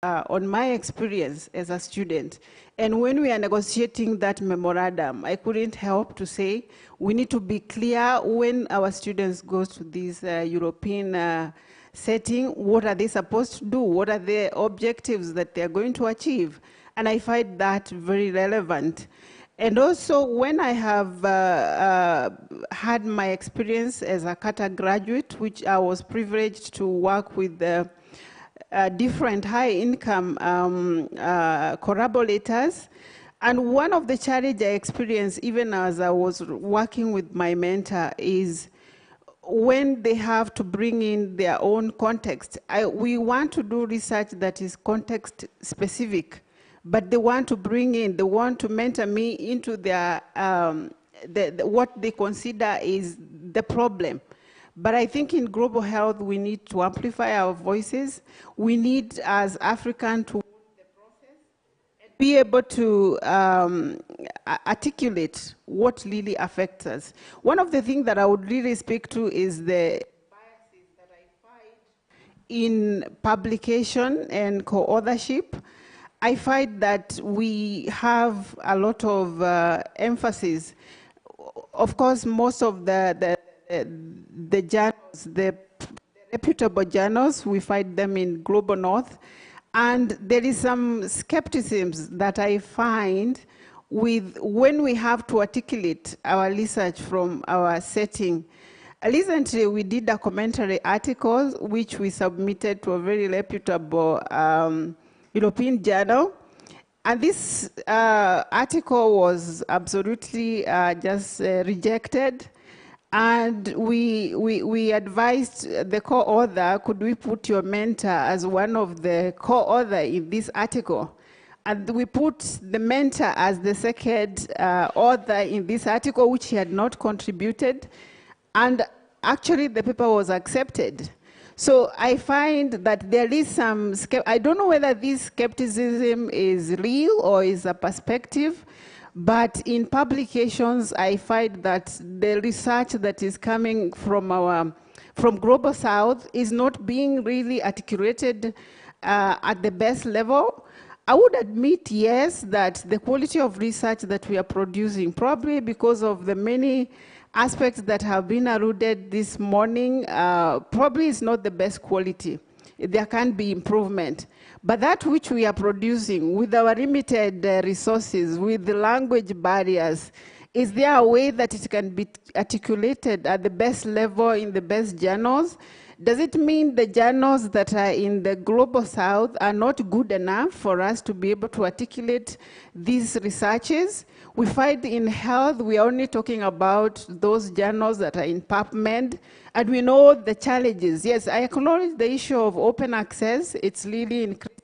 on my experience as a student. And when we are negotiating that memorandum, I couldn't help to say we need to be clear when our students go to this European setting, what are they supposed to do? What are the objectives that they're going to achieve? And I find that very relevant. And also, when I have had my experience as a Kata graduate, which I was privileged to work with different high-income collaborators, and one of the challenges I experienced, even as I was working with my mentor, is when they have to bring in their own context. We want to do research that is context-specific, but they want to mentor me into their, what they consider is the problem. But I think in global health, we need to amplify our voices. We need, as Africans, to be able to articulate what really affects us. One of the things that I would really speak to is the biases that I find in publication and co-authorship. I find that we have a lot of emphasis. Of course, most of the journals, the reputable journals, we find them in Global North. And there is some skepticism that I find with when we have to articulate our research from our setting. Recently, we did a commentary article, which we submitted to a very reputable European journal. And this article was absolutely just rejected. And we advised the co-author, could we put your mentor as one of the co-authors in this article? And we put the mentor as the second author in this article, which he had not contributed. And actually, the paper was accepted. So I find that there is some, I don't know whether this skepticism is real or is a perspective, but in publications, I find that the research that is coming from Global South is not being really articulated at the best level. I would admit, yes, that the quality of research that we are producing, probably because of the many aspects that have been alluded this morning, probably is not the best quality. There can be improvement. But that which we are producing with our limited resources, with the language barriers, is there a way that it can be articulated at the best level in the best journals? Does it mean the journals that are in the Global South are not good enough for us to be able to articulate these researches? We find in health, we are only talking about those journals that are in PubMed, and we know the challenges. Yes, I acknowledge the issue of open access. It's really increasing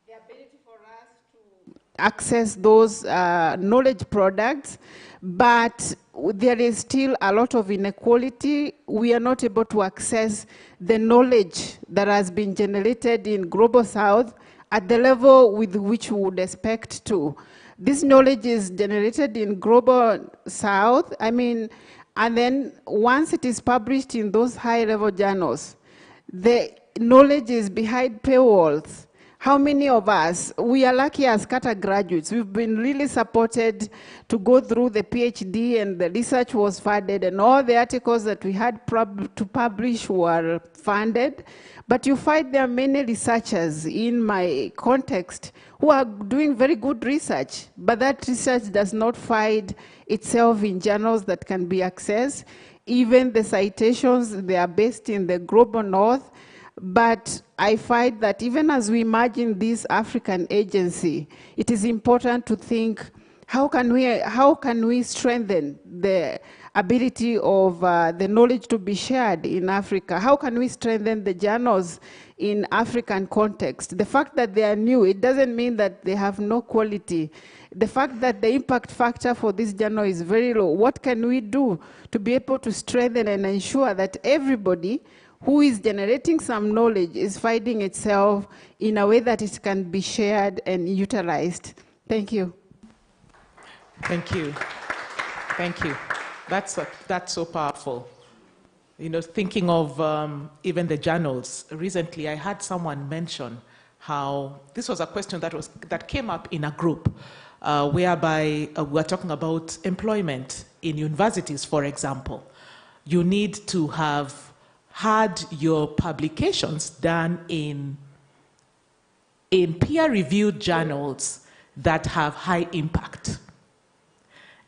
the ability for us to access those knowledge products, but there is still a lot of inequality. We are not able to access the knowledge that has been generated in Global South at the level with which we would expect to. This knowledge is generated in Global South, and then once it is published in those high-level journals, the knowledge is behind paywalls. How many of us, we are lucky as Kata graduates, we've been really supported to go through the PhD, and the research was funded, and all the articles that we had to publish were funded. But you find there are many researchers in my context who are doing very good research, but that research does not find itself in journals that can be accessed. Even the citations, they are based in the Global North. But I find that even as we imagine this African agency, it is important to think, how can we strengthen the ability of the knowledge to be shared in Africa? How can we strengthen the journals in African context? The fact that they are new, it doesn't mean that they have no quality. The fact that the impact factor for this journal is very low. What can we do to be able to strengthen and ensure that everybody who is generating some knowledge is finding itself in a way that it can be shared and utilized? Thank you. Thank you. Thank you. That's so powerful. You know, thinking of even the journals. Recently, I had someone mention how this was a question that came up in a group whereby we're talking about employment in universities, for example. You need to have had your publications done in peer-reviewed journals that have high impact.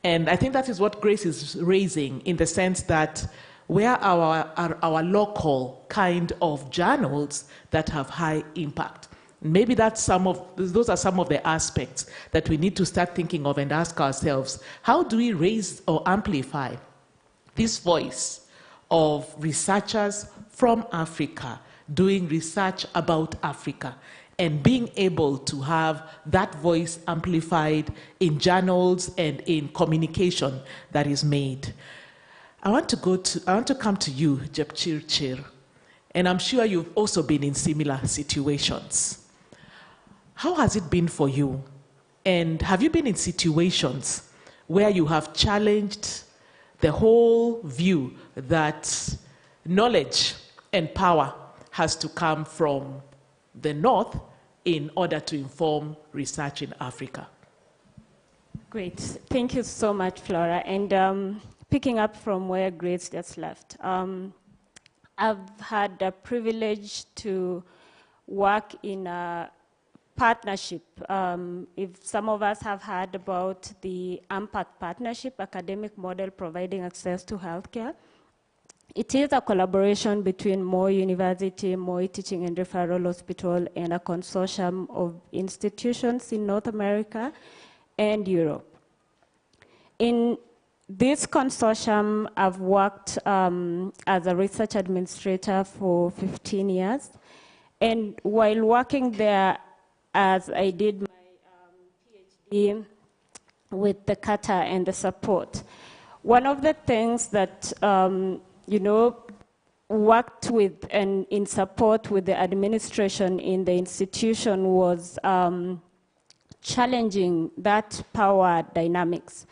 And I think that is what Grace is raising, in the sense that where our local kind of journals that have high impact. Maybe those are some of the aspects that we need to start thinking of and ask ourselves, how do we raise or amplify this voice of researchers from Africa doing research about Africa, and being able to have that voice amplified in journals and in communication that is made. I want to come to you, Jepchirchir, and I'm sure you've also been in similar situations. How has it been for you? And have you been in situations where you have challenged the whole view that knowledge and power has to come from the North in order to inform research in Africa? Great. Thank you so much, Flora. And picking up from where Grace just left, I've had the privilege to work in a partnership. If some of us have heard about the AMPAC partnership, academic model providing access to healthcare, it is a collaboration between Moi University, Moi Teaching and Referral Hospital, and a consortium of institutions in North America and Europe. In this consortium, I've worked as a research administrator for 15 years. And while working there, as I did my PhD with the Qatar and the support, one of the things that worked with and in support with the administration in the institution was challenging that power dynamics.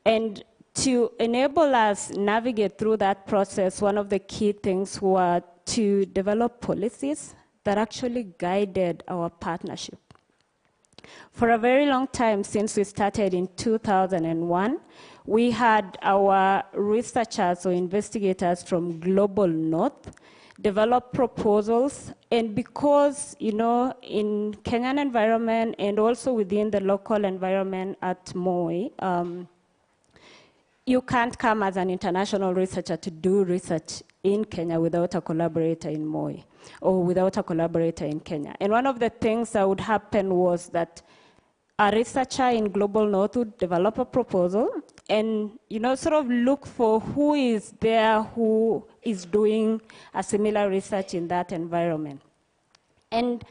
And to enable us navigate through that process, one of the key things were to develop policies that actually guided our partnership. For a very long time, since we started in 2001, we had our researchers or investigators from Global North develop proposals, and because, in Kenyan environment and also within the local environment at Moi, you can't come as an international researcher to do research in Kenya without a collaborator in Moi or without a collaborator in Kenya. And one of the things that would happen was that a researcher in Global North would develop a proposal and, sort of look for who is there who is doing a similar research in that environment. And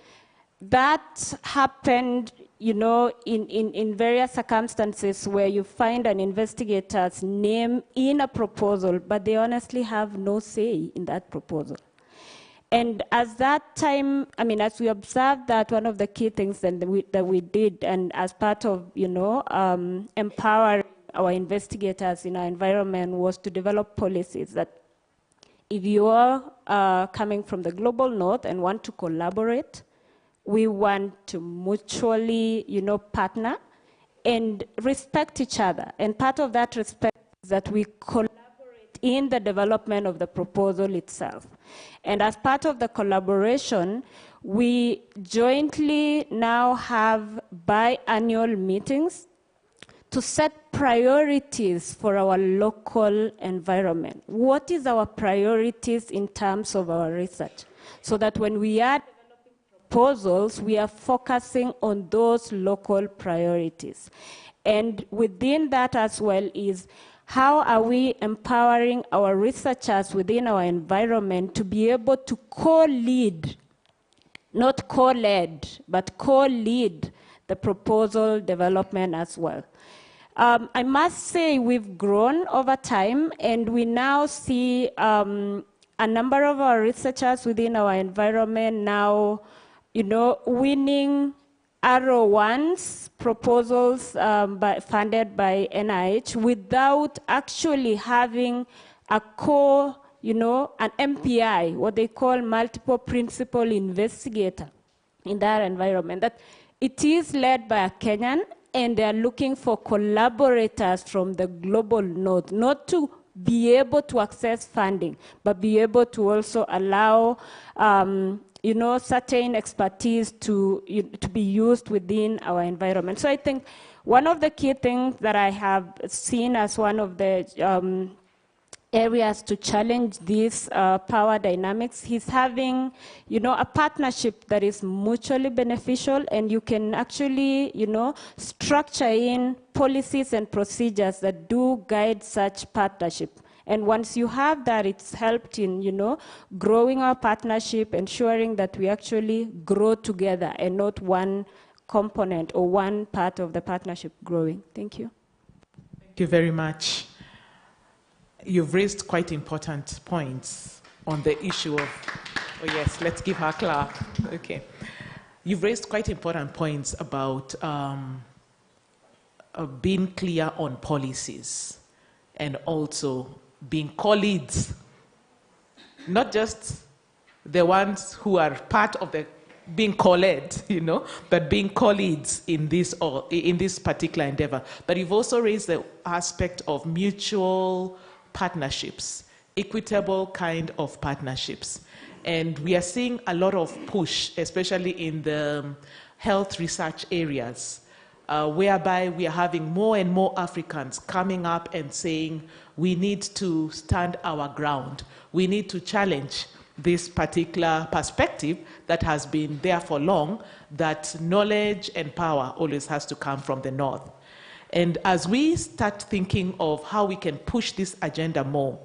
that happened, in various circumstances where you find an investigator's name in a proposal, but they honestly have no say in that proposal. And as that time, as we observed that, one of the key things that we did, and as part of, empowering our investigators in our environment, was to develop policies that if you are coming from the Global North and want to collaborate, we want to mutually, partner and respect each other. And part of that respect is that we collaborate in the development of the proposal itself. And as part of the collaboration, we jointly now have biannual meetings to set priorities for our local environment. What is our priorities in terms of our research? So that when we are developing proposals, we are focusing on those local priorities. And within that as well is, how are we empowering our researchers within our environment to be able to co-lead, not co-led, but co-lead the proposal development as well? I must say we've grown over time, and we now see a number of our researchers within our environment now, winning R01s, proposals funded by NIH, without actually having a an MPI, what they call multiple principal investigator, in their environment, that it is led by a Kenyan, and they are looking for collaborators from the global north, not to be able to access funding, but be able to also allow certain expertise to be used within our environment. So I think one of the key things that I have seen as one of the areas to challenge these power dynamics is having, a partnership that is mutually beneficial, and you can actually, structure in policies and procedures that do guide such partnership. And once you have that, it's helped in, growing our partnership, ensuring that we actually grow together and not one component or one part of the partnership growing. Thank you. Thank you very much. You've raised quite important points on the issue of, oh yes, let's give her a clap. Okay. You've raised quite important points about being clear on policies and also being co-leads, not just the ones who are part of the being co-led, but being co-leads in this particular endeavor. But you've also raised the aspect of mutual partnerships, equitable kind of partnerships. And we are seeing a lot of push, especially in the health research areas, whereby we are having more and more Africans coming up and saying, we need to stand our ground. We need to challenge this particular perspective that has been there for long, that knowledge and power always has to come from the north. And as we start thinking of how we can push this agenda more,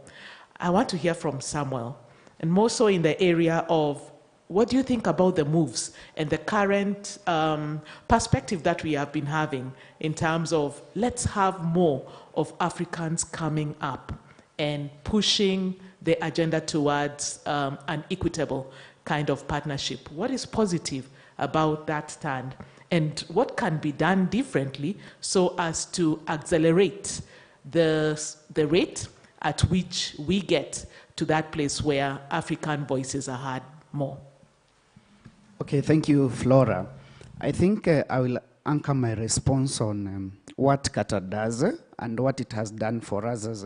I want to hear from Samuel, and more so in the area of what do you think about the moves and the current perspective that we have been having in terms of let's have more of Africans coming up and pushing the agenda towards an equitable kind of partnership. What is positive about that stand? And what can be done differently so as to accelerate the rate at which we get to that place where African voices are heard more? Okay, thank you, Flora. I think I will anchor my response on what Qatar does and what it has done for us as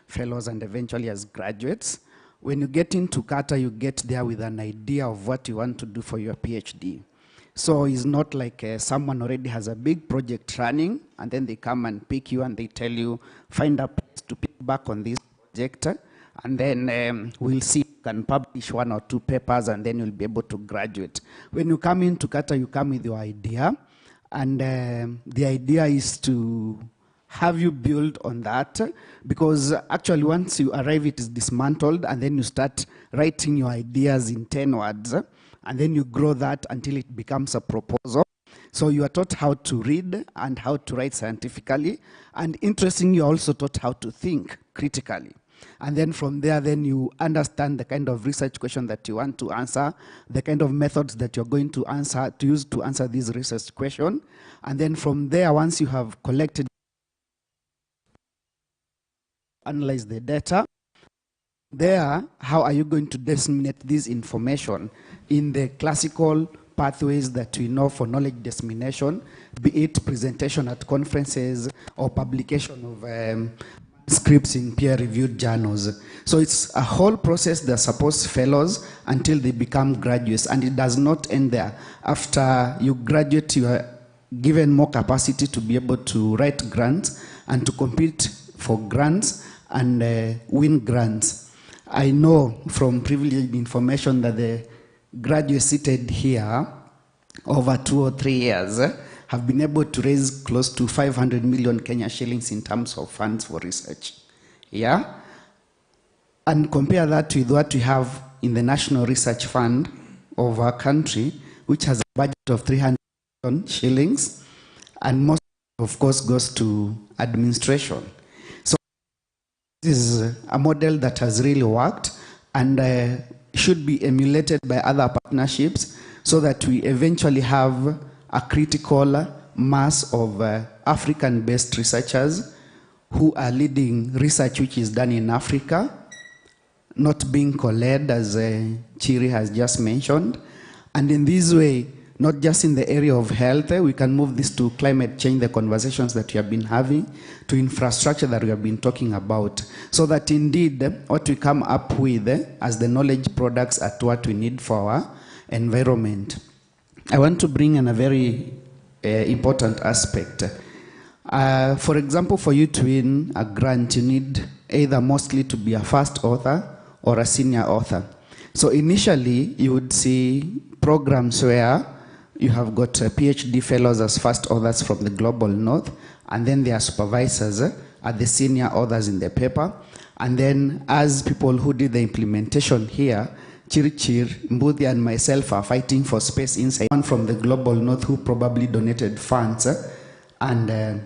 fellows and eventually as graduates. When you get into Qatar, you get there with an idea of what you want to do for your PhD. So it's not like someone already has a big project running, and then they come and pick you and they tell you, find a place to pick back on this project, and then we'll see if you can publish 1 or 2 papers, and then you'll be able to graduate. When you come into Qatar, you come with your idea, and the idea is to have you build on that, because actually once you arrive, it is dismantled, and then you start writing your ideas in 10 words, and then you grow that until it becomes a proposal. So you are taught how to read and how to write scientifically, and interestingly, you're also taught how to think critically. And then from there, then you understand the kind of research question that you want to answer, the kind of methods that you're going to use to answer this research question. And then from there, once you have collected, analyze the data, there, how are you going to disseminate this information in the classical pathways that we know for knowledge dissemination, be it presentation at conferences or publication of scripts in peer-reviewed journals. So it's a whole process that supports fellows until they become graduates, and it does not end there. After you graduate, you are given more capacity to be able to write grants and to compete for grants and win grants. I know from privileged information that the graduates seated here over 2 or 3 years have been able to raise close to 500 million Kenya shillings in terms of funds for research. Yeah? And compare that with what we have in the National Research Fund of our country, which has a budget of 300 million shillings, and most, of course, goes to administration. This is a model that has really worked and should be emulated by other partnerships so that we eventually have a critical mass of African-based researchers who are leading research which is done in Africa, not being co-led, as Chiri has just mentioned. And in this way, not just in the area of health. We can move this to climate change, the conversations that we have been having, to infrastructure that we have been talking about, so that indeed what we come up with as the knowledge products are what we need for our environment. I want to bring in a very important aspect. For example, for you to win a grant, you need either mostly to be a first author or a senior author. So initially, you would see programs where you have got PhD fellows as first authors from the global north, and then their supervisors are the senior authors in the paper. And then as people who did the implementation here, Chirichir, Mbudi, and myself are fighting for space inside. One from the global north who probably donated funds and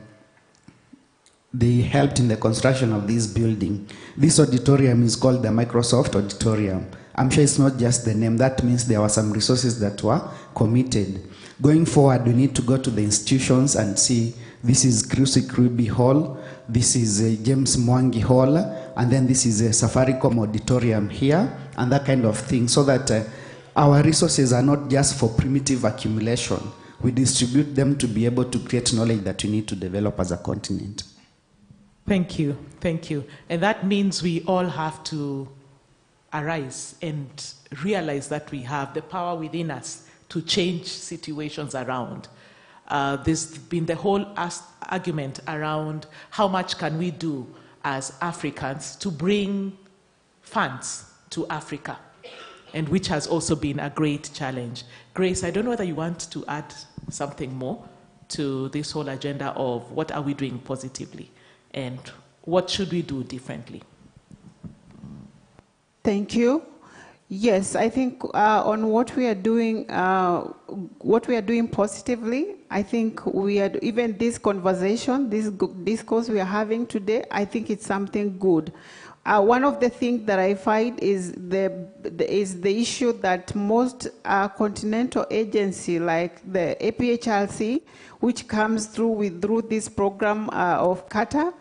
they helped in the construction of this building. This auditorium is called the Microsoft Auditorium. I'm sure it's not just the name. That means there were some resources that were committed. Going forward, we need to go to the institutions and see, this is Krusi Krubi Hall, this is James Mwangi Hall, and then this is a Safaricom Auditorium here, and that kind of thing, so that our resources are not just for primitive accumulation. We distribute them to be able to create knowledge that we need to develop as a continent. Thank you, thank you. And that means we all have to arise and realize that we have the power within us to change situations around. There's been the whole argument around how much can we do as Africans to bring funds to Africa, and which has also been a great challenge. Grace, I don't know whether you want to add something more to this whole agenda of what are we doing positively and what should we do differently? Thank you. Yes, I think on what we are doing positively, I think we are, even this conversation, this discourse we are having today, I think it's something good. One of the things that I find is the issue that most continental agency like the APHRC, which comes through this program of Qatar,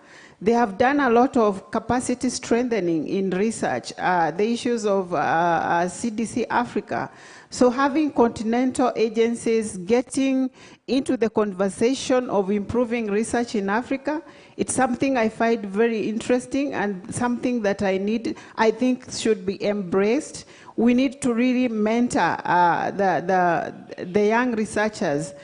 they have done a lot of capacity strengthening in research, the issues of CDC Africa. So having continental agencies getting into the conversation of improving research in Africa, it's something I find very interesting and something that I think should be embraced. We need to really mentor the young researchers.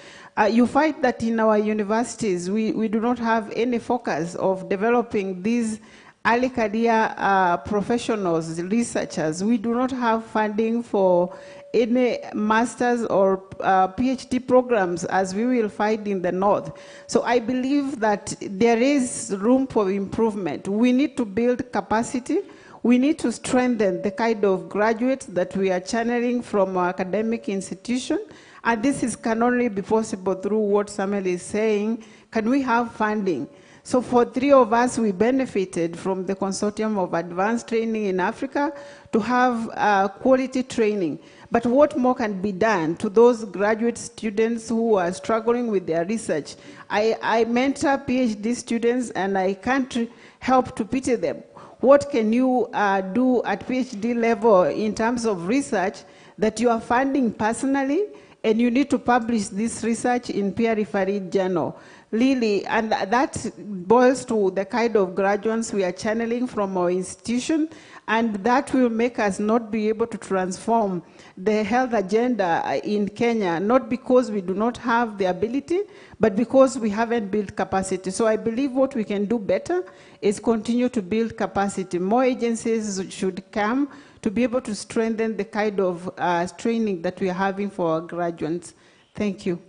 You find that in our universities, we do not have any focus of developing these early career professionals, researchers. We do not have funding for any master's or PhD programs as we will find in the north. So I believe that there is room for improvement. We need to build capacity. We need to strengthen the kind of graduates that we are channeling from our academic institution. And this can only be possible through what Samuel is saying. Can we have funding? So for 3 of us, we benefited from the Consortium of Advanced Training in Africa to have quality training. But what more can be done to those graduate students who are struggling with their research? I mentor PhD students and I can't help to pity them. What can you do at PhD level in terms of research that you are funding personally, and you need to publish this research in peer-reviewed journal? Really, and that boils to the kind of graduates we are channeling from our institution, and that will make us not be able to transform the health agenda in Kenya, not because we do not have the ability, but because we haven't built capacity. So I believe what we can do better is continue to build capacity. More agencies should come to be able to strengthen the kind of training that we are having for our graduates. Thank you.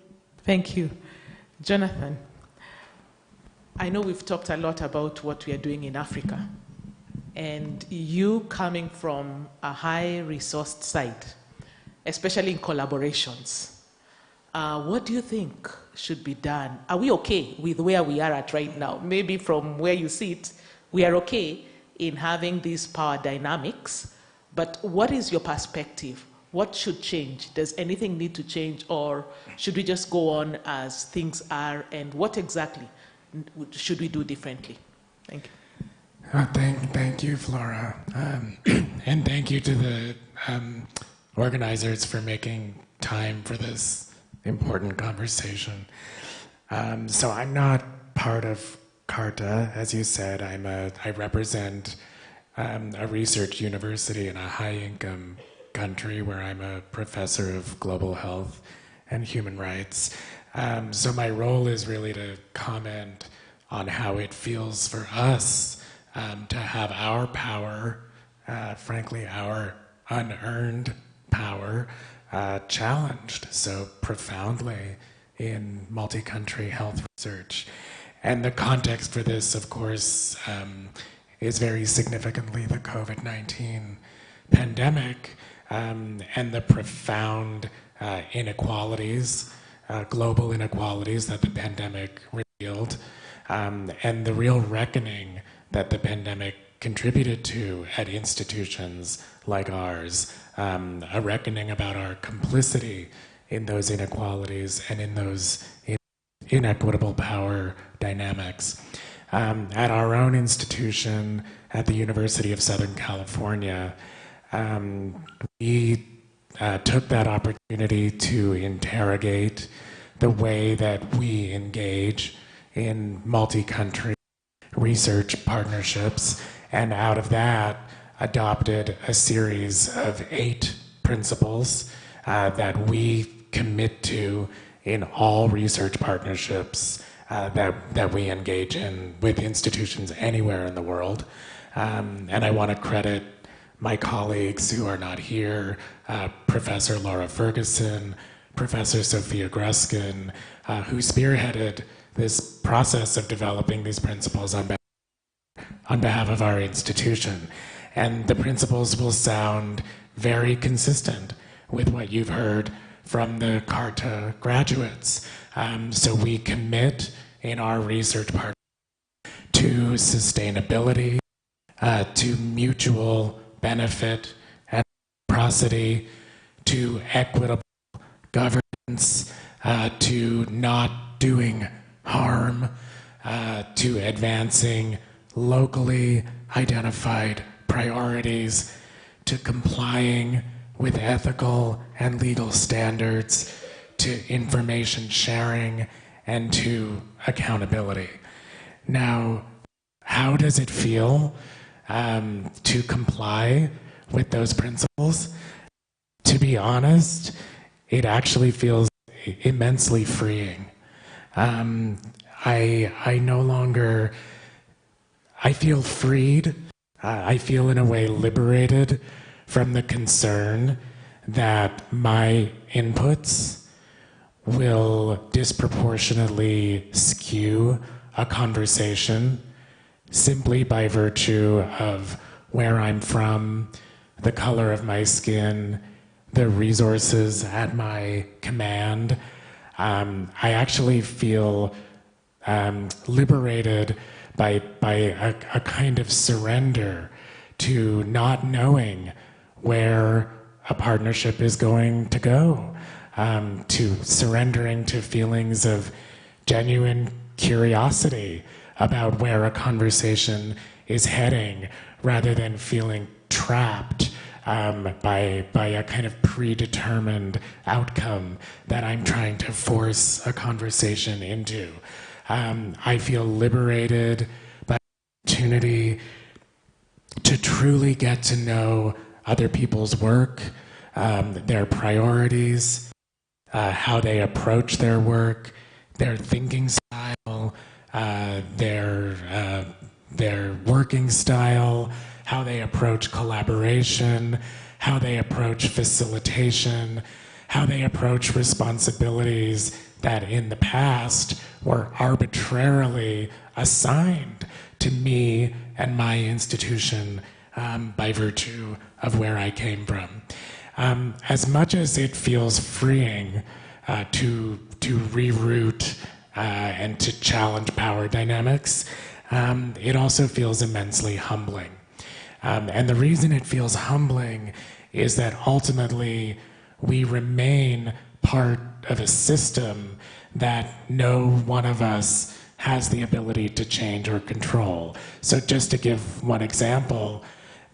Thank you. Jonathan, I know we've talked a lot about what we are doing in Africa, and you coming from a high-resourced site, especially in collaborations, what do you think should be done? Are we okay with where we are at right now? Maybe from where you sit, we are okay in having these power dynamics, but what is your perspective? What should change? Does anything need to change, or should we just go on as things are, and what exactly should we do differently? Thank you. Thank you, Flora. And thank you to the organizers for making time for this important conversation. So I'm not part of Carta, as you said. I represent a research university in a high-income country where I'm a professor of global health and human rights. So my role is really to comment on how it feels for us to have our power, frankly, our unearned power, challenged so profoundly in multi-country health research. And the context for this, of course, is very significantly the COVID-19 pandemic and the profound inequalities, global inequalities that the pandemic revealed, and the real reckoning that the pandemic contributed to at institutions like ours, a reckoning about our complicity in those inequalities and in those inequitable power dynamics. At our own institution at the University of Southern California, we took that opportunity to interrogate the way that we engage in multi-country research partnerships, and out of that adopted a series of 8 principles that we commit to in all research partnerships that we engage in with institutions anywhere in the world. And I want to credit my colleagues who are not here, Professor Laura Ferguson, Professor Sophia Gruskin, who spearheaded this process of developing these principles on behalf of our institution. And the principles will sound very consistent with what you've heard from the Carta graduates. So we commit in our research partnership to sustainability, to mutual benefit and reciprocity, to equitable governance, to not doing harm, to advancing locally identified priorities, to complying with ethical and legal standards, to information sharing, and to accountability. Now, how does it feel to comply with those principles? To be honest, it actually feels immensely freeing. I no longer, I feel freed. I feel in a way liberated from the concern that my inputs will disproportionately skew a conversation simply by virtue of where I'm from, the color of my skin, the resources at my command. I actually feel liberated by a kind of surrender to not knowing where a partnership is going to go, to surrendering to feelings of genuine curiosity about where a conversation is heading, rather than feeling trapped by a kind of predetermined outcome that I'm trying to force a conversation into. I feel liberated by the opportunity to truly get to know other people's work, their priorities, how they approach their work, their thinking style, their working style, how they approach collaboration, how they approach facilitation, how they approach responsibilities that in the past were arbitrarily assigned to me and my institution by virtue of where I came from. As much as it feels freeing to reroute and to challenge power dynamics, it also feels immensely humbling. And the reason it feels humbling is that ultimately we remain part of a system that no one of us has the ability to change or control. So just to give one example,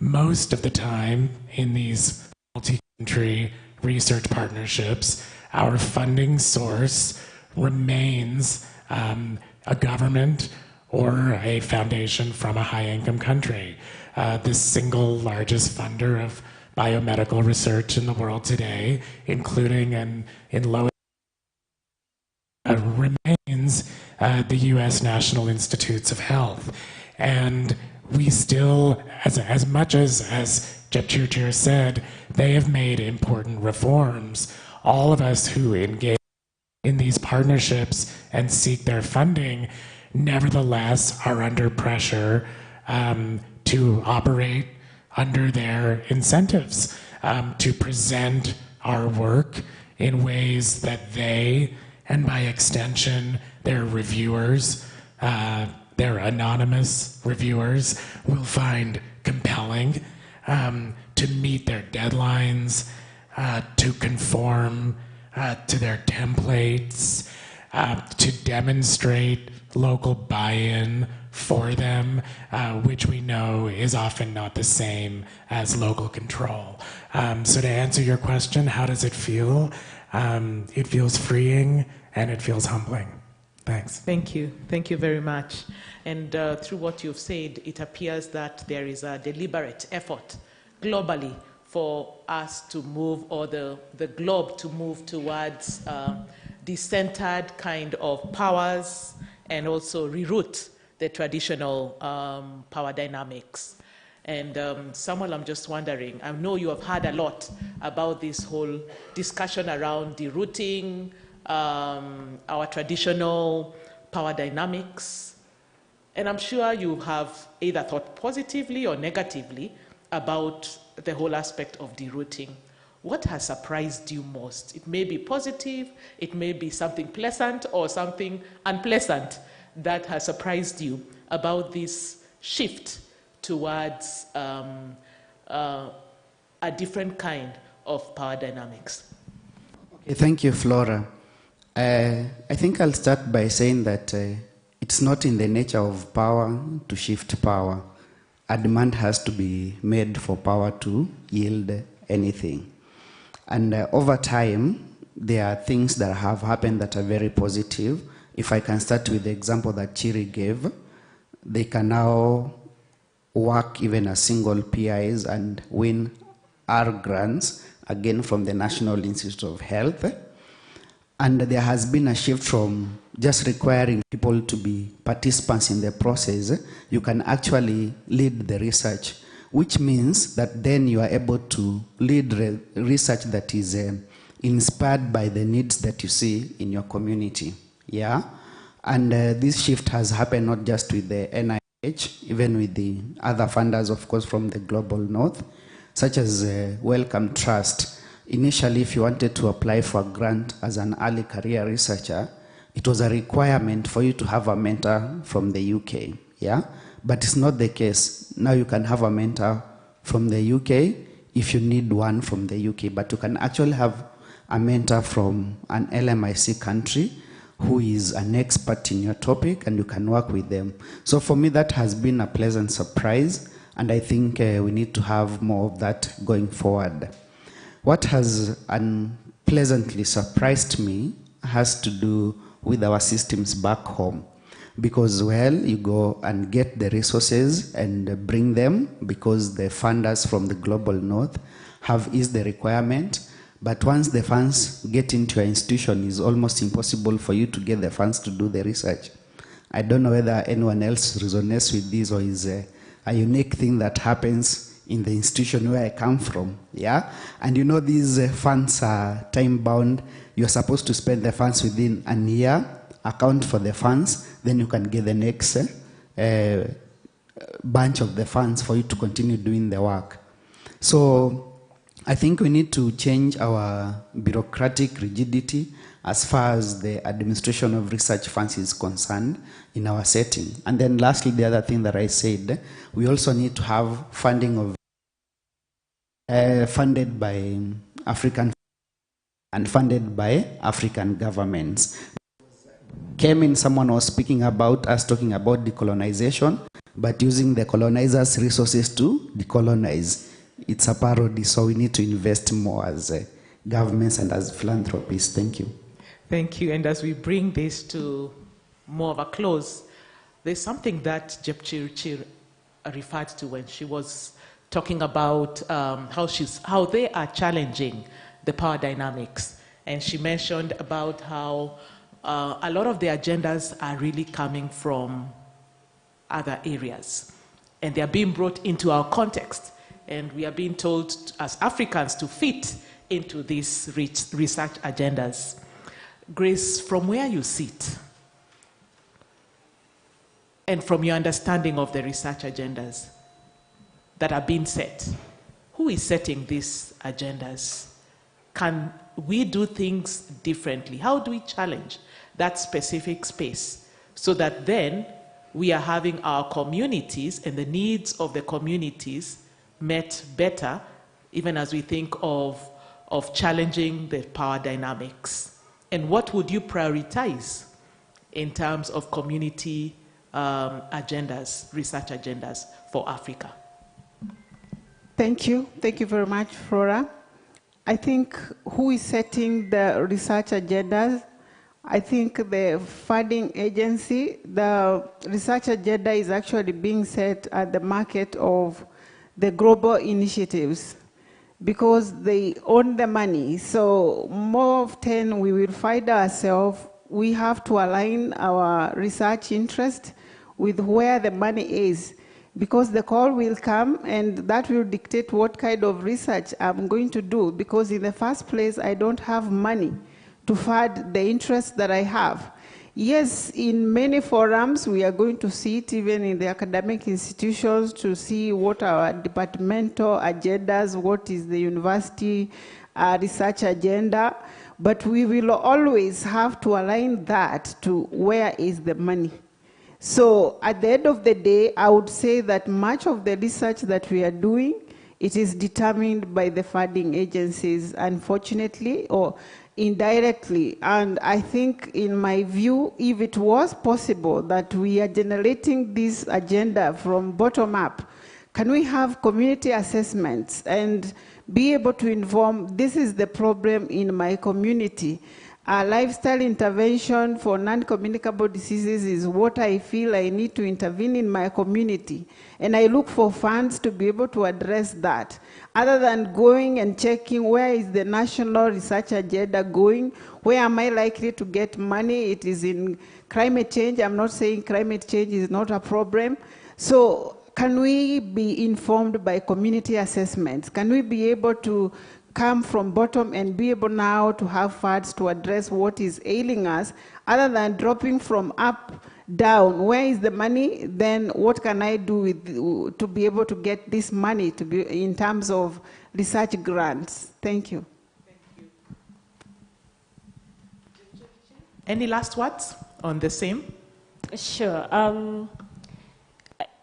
most of the time in these multi-country research partnerships, our funding source remains a government or a foundation from a high-income country. The single largest funder of biomedical research in the world today, including in low remains the U.S. National Institutes of Health. And we still, as much as Jepchirchir said, they have made important reforms. All of us who engage in these partnerships and seek their funding, nevertheless, are under pressure to operate under their incentives, to present our work in ways that they, and by extension, their reviewers, their anonymous reviewers, will find compelling, to meet their deadlines, to conform to their templates, to demonstrate local buy-in for them, which we know is often not the same as local control. So to answer your question, how does it feel? It feels freeing and it feels humbling. Thanks. Thank you. Thank you very much. And through what you've said, it appears that there is a deliberate effort globally for us to move, or the globe to move towards decentered kind of powers, and also reroute the traditional power dynamics. And Samuel, I'm just wondering, I know you have heard a lot about this whole discussion around derouting our traditional power dynamics. And I'm sure you have either thought positively or negatively about the whole aspect of derouting. What has surprised you most? It may be positive, it may be something pleasant or something unpleasant that has surprised you about this shift towards a different kind of power dynamics. Okay, thank you, Flora. I think I'll start by saying that it's not in the nature of power to shift power. A demand has to be made for power to yield anything. And over time, there are things that have happened that are very positive. If I can start with the example that Chiri gave, they can now work even as single PIs and win R grants, again from the National Institute of Health. And there has been a shift from just requiring people to be participants in the process. You can actually lead the research, which means that then you are able to lead research that is inspired by the needs that you see in your community. Yeah? And this shift has happened not just with the NIH, even with the other funders, of course, from the global north, such as Wellcome Trust. Initially, if you wanted to apply for a grant as an early career researcher, it was a requirement for you to have a mentor from the UK, yeah? But it's not the case. Now you can have a mentor from the UK if you need one from the UK, but you can actually have a mentor from an LMIC country who is an expert in your topic, and you can work with them. So for me, that has been a pleasant surprise, and I think we need to have more of that going forward. What has unpleasantly surprised me has to do with our systems back home. Because, well, you go and get the resources and bring them because the funders from the global north have eased the requirement. But once the funds get into your institution, it's almost impossible for you to get the funds to do the research. I don't know whether anyone else resonates with this, or is a unique thing that happens in the institution where I come from, yeah? And you know these funds are time-bound. You're supposed to spend the funds within a year, account for the funds, then you can get the next bunch of the funds for you to continue doing the work. So I think we need to change our bureaucratic rigidity as far as the administration of research funds is concerned in our setting. And then lastly, the other thing that I said, we also need to have funding of funded by African and funded by African governments. Came in, someone was speaking about us talking about decolonization, but using the colonizers' resources to decolonize. It's a parody, so we need to invest more as governments and as philanthropists. Thank you. Thank you. And as we bring this to more of a close, there's something that Jepchirchir referred to when she was talking about how they are challenging the power dynamics. And she mentioned about how a lot of the agendas are really coming from other areas. And they are being brought into our context. And we are being told as Africans to fit into these research agendas. Grace, from where you sit, and from your understanding of the research agendas that are being set, who is setting these agendas? Can we do things differently? How do we challenge that specific space so that then we are having our communities and the needs of the communities met better, even as we think of challenging the power dynamics? And what would you prioritize in terms of community agendas, research agendas for Africa? Thank you. Thank you very much, Flora. I think who is setting the research agendas? I think the funding agency, the research agenda is actually being set at the market of the global initiatives because they own the money. So more often we will find ourselves, we have to align our research interest with where the money is, because the call will come and that will dictate what kind of research I'm going to do, because in the first place, I don't have money to fund the interest that I have. Yes, in many forums, we are going to see it even in the academic institutions to see what are our departmental agendas, what is the university research agenda, but we will always have to align that to where is the money. So at the end of the day, I would say that much of the research that we are doing, it is determined by the funding agencies, unfortunately, or indirectly. And I think, in my view, if it was possible that we are generating this agenda from bottom up, can we have community assessments and be able to inform, this is the problem in my community. Lifestyle intervention for non-communicable diseases is what I feel I need to intervene in my community. And I look for funds to be able to address that. Other than going and checking where is the national research agenda going, where am I likely to get money? It is in climate change. I'm not saying climate change is not a problem. So can we be informed by community assessments? Can we be able to come from bottom and be able now to have funds to address what is ailing us, other than dropping from up down? Where is the money? Then what can I do with, to be able to get this money to be in terms of research grants? Thank you. Thank you. Any last words on the same? Sure.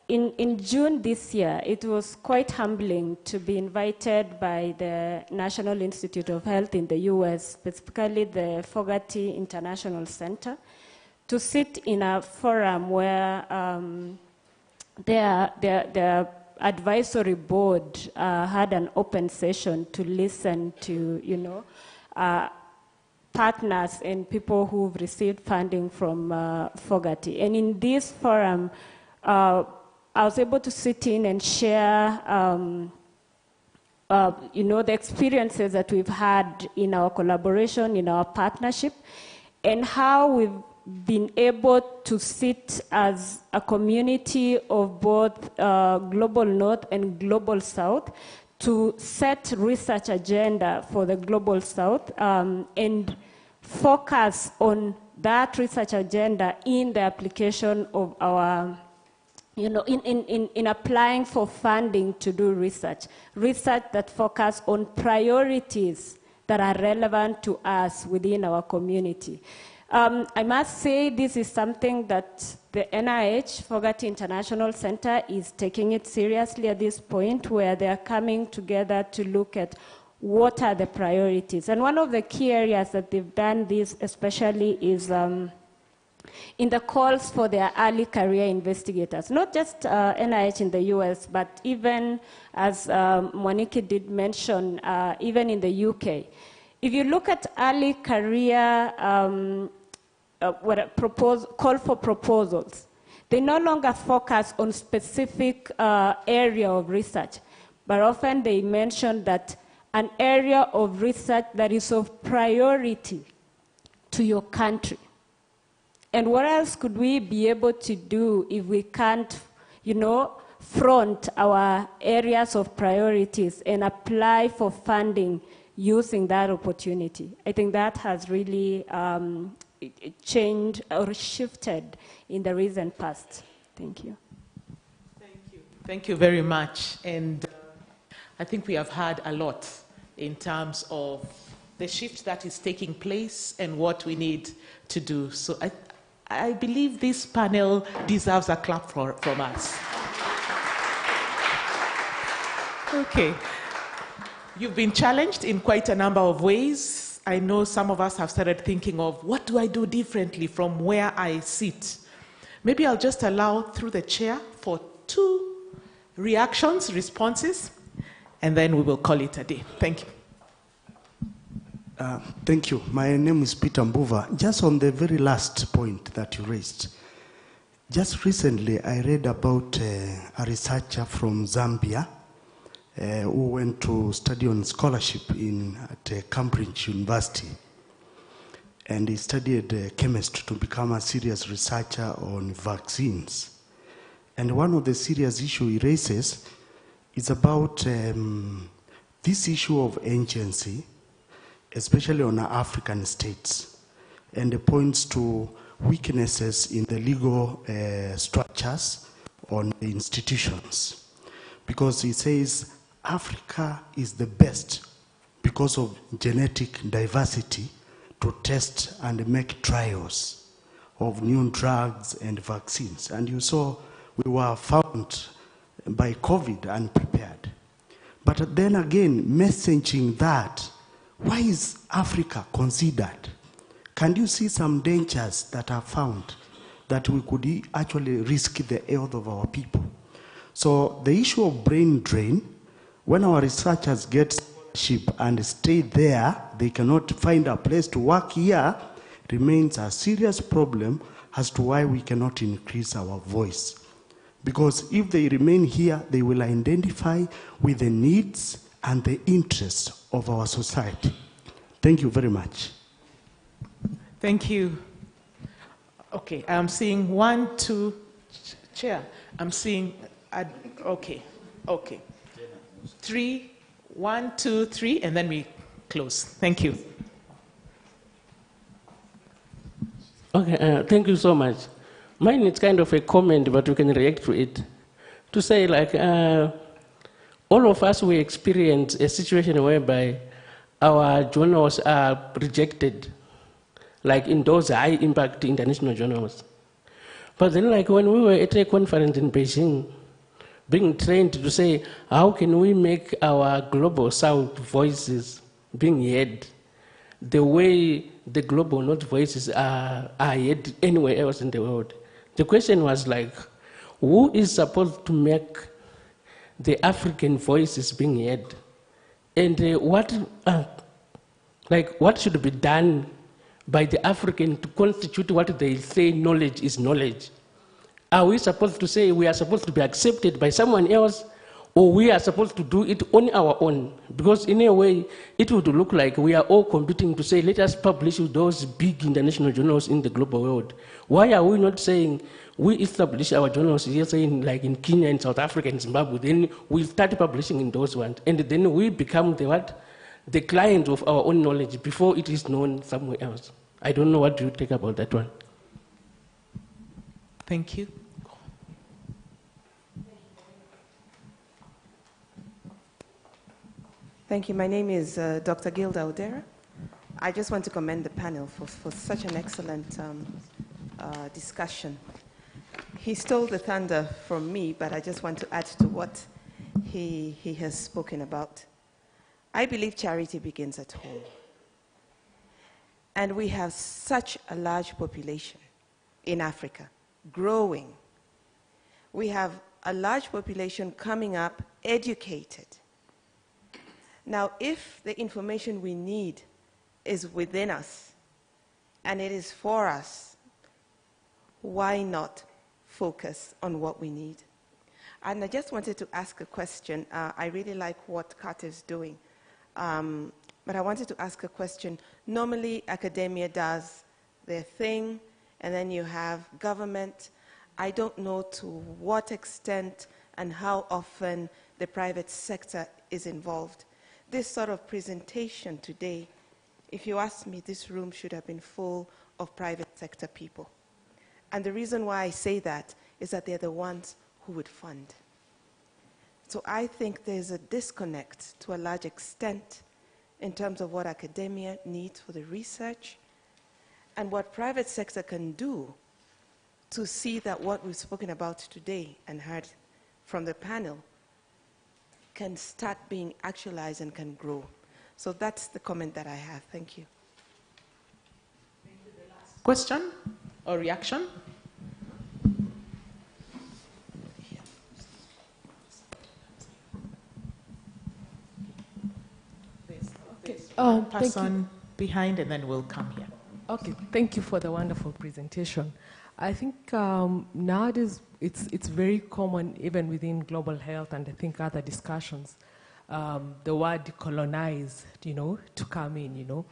In June this year, it was quite humbling to be invited by the National Institute of Health in the US, specifically the Fogarty International Center, to sit in a forum where their advisory board had an open session to listen to, partners and people who've received funding from Fogarty. And in this forum, I was able to sit in and share, the experiences that we've had in our collaboration, in our partnership, and how we've been able to sit as a community of both Global North and Global South to set research agenda for the Global South and focus on that research agenda in the application of our in applying for funding to do research that focus on priorities that are relevant to us within our community. I must say this is something that the NIH, Fogarty International Center, is taking it seriously at this point, where they are coming together to look at what are the priorities. And one of the key areas that they've done this especially is in the calls for their early career investigators, not just NIH in the US, but even, as Monique did mention, even in the UK. if you look at early career call for proposals, they no longer focus on specific area of research, but often they mention that an area of research that is of priority to your country. And what else could we be able to do if we can't, front our areas of priorities and apply for funding using that opportunity? I think that has really changed or shifted in the recent past. Thank you. Thank you. Thank you very much. And I think we have had a lot in terms of the shift that is taking place and what we need to do. So I believe this panel deserves a clap from us. Okay. You've been challenged in quite a number of ways. I know some of us have started thinking of, what do I do differently from where I sit? Maybe I'll just allow through the chair for 2 reactions, responses, and then we will call it a day. Thank you. Thank you. My name is Peter Mbuva. Just on the very last point that you raised, just recently I read about a researcher from Zambia who went to study on scholarship at Cambridge University. And he studied chemistry to become a serious researcher on vaccines. And one of the serious issues he raises is about this issue of agency, especially on African states, and it points to weaknesses in the legal structures on the institutions. Because he says Africa is the best because of genetic diversity to test and make trials of new drugs and vaccines. And you saw we were found by COVID unprepared. But then again, messaging that, why is Africa considered? Can you see some dangers that are found that we could actually risk the health of our people? So the issue of brain drain, when our researchers get scholarship and stay there, they cannot find a place to work here, remains a serious problem as to why we cannot increase our voice. Because if they remain here, they will identify with the needs and the interests of our society. Thank you very much. Thank you. Okay, I'm seeing 1, 2, chair. I'm seeing, okay. 3, 1, 2, 3, and then we close. Thank you. Okay, thank you so much. Mine is kind of a comment, but we can react to it. To say, like, all of us, we experience a situation whereby our journals are rejected, like in those high-impact international journals. But then, like, when we were at a conference in Beijing, being trained to say, how can we make our global South voices being heard the way the global North voices are heard anywhere else in the world? The question was like, who is supposed to make the African voices being heard? And what should be done by the African to constitute what they say knowledge is knowledge? Are we supposed to say we are supposed to be accepted by someone else, or we are supposed to do it on our own? Because in a way, it would look like we are all competing to say, let us publish those big international journals in the global world. Why are we not saying we establish our journals here, saying like in Kenya and South Africa and Zimbabwe, then we start publishing in those ones, and then we become the client of our own knowledge before it is known somewhere else? I don't know what you think about that one. Thank you. Thank you. My name is Dr. Gilda Odera. I just want to commend the panel for such an excellent discussion. He stole the thunder from me, but I just want to add to what he has spoken about. I believe charity begins at home. And we have such a large population in Africa, growing. We have a large population coming up, educated. Now, if the information we need is within us and it is for us, why not focus on what we need? And I just wanted to ask a question. I really like what Carter's doing. But I wanted to ask a question. Normally, academia does their thing, and then you have government. I don't know to what extent and how often the private sector is involved. This sort of presentation today, if you ask me, this room should have been full of private sector people. And the reason why I say that is that they're the ones who would fund. So I think there's a disconnect to a large extent in terms of what academia needs for the research and what private sector can do to see that what we've spoken about today and heard from the panel can start being actualized and can grow. So that's the comment that I have. Thank you. Question or reaction? Person behind, and then we'll come here. Okay, thank you for the wonderful presentation. I think nowadays it's very common, even within global health and I think other discussions, the word decolonize, to come in,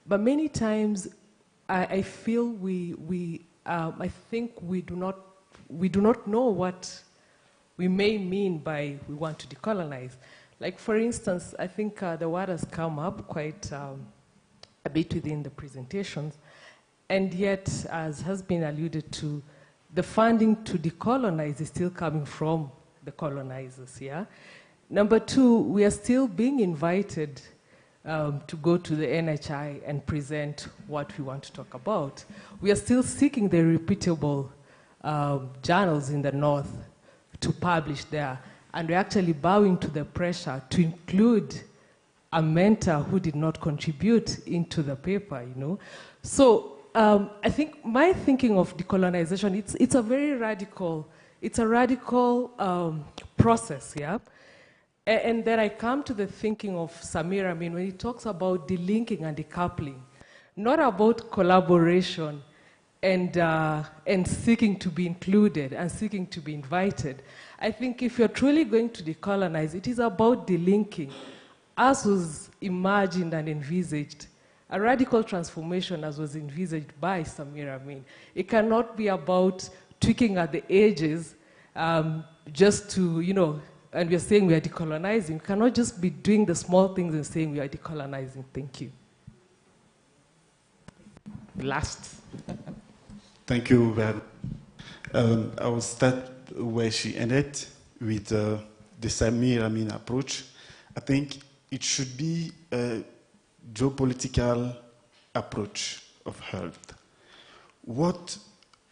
But many times I feel I think we do not know what we may mean by we want to decolonize. Like, for instance, I think the word has come up quite a bit within the presentations, and yet, as has been alluded to, the funding to decolonize is still coming from the colonizers, yeah? Number two, we are still being invited to go to the NHI and present what we want to talk about. We are still seeking the reputable journals in the North to publish there. And we're actually bowing to the pressure to include a mentor who did not contribute into the paper, So I think my thinking of decolonization, it's a very radical, process, yeah? And then I come to the thinking of Samir Amin when he talks about delinking and decoupling, not about collaboration and seeking to be included and seeking to be invited. I think if you're truly going to decolonize, it is about delinking, as was imagined and envisaged, a radical transformation as was envisaged by Samir Amin. It cannot be about tweaking at the edges just to, and we're saying we are decolonizing. We cannot just be doing the small things and saying we are decolonizing. Thank you. Last. Thank you, Val. I will start where she ended with the Samir Amin approach. I think it should be a geopolitical approach of health. What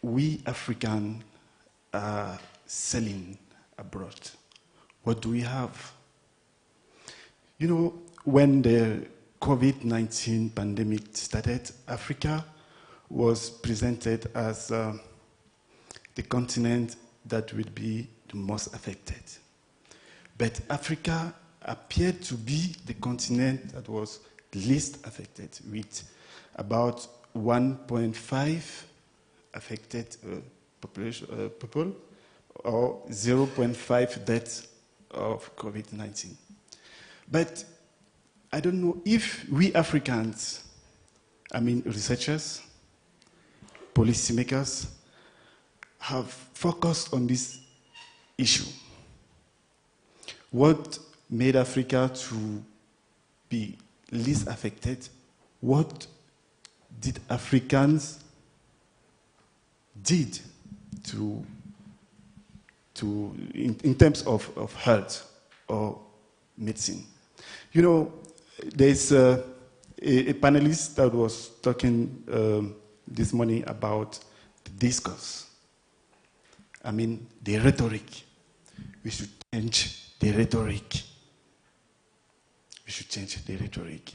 we Africans are selling abroad, what do we have? When the COVID-19 pandemic started, Africa was presented as the continent that would be the most affected. But Africa appeared to be the continent that was least affected, with about 1.5 affected people, or 0.5 deaths of COVID-19. But I don't know if we Africans, researchers, policymakers, have focused on this issue. What made Africa to be least affected? What did Africans did in terms of health or medicine? There's a panelist that was talking this morning about the discourse. The rhetoric. We should change the rhetoric. We should change the rhetoric.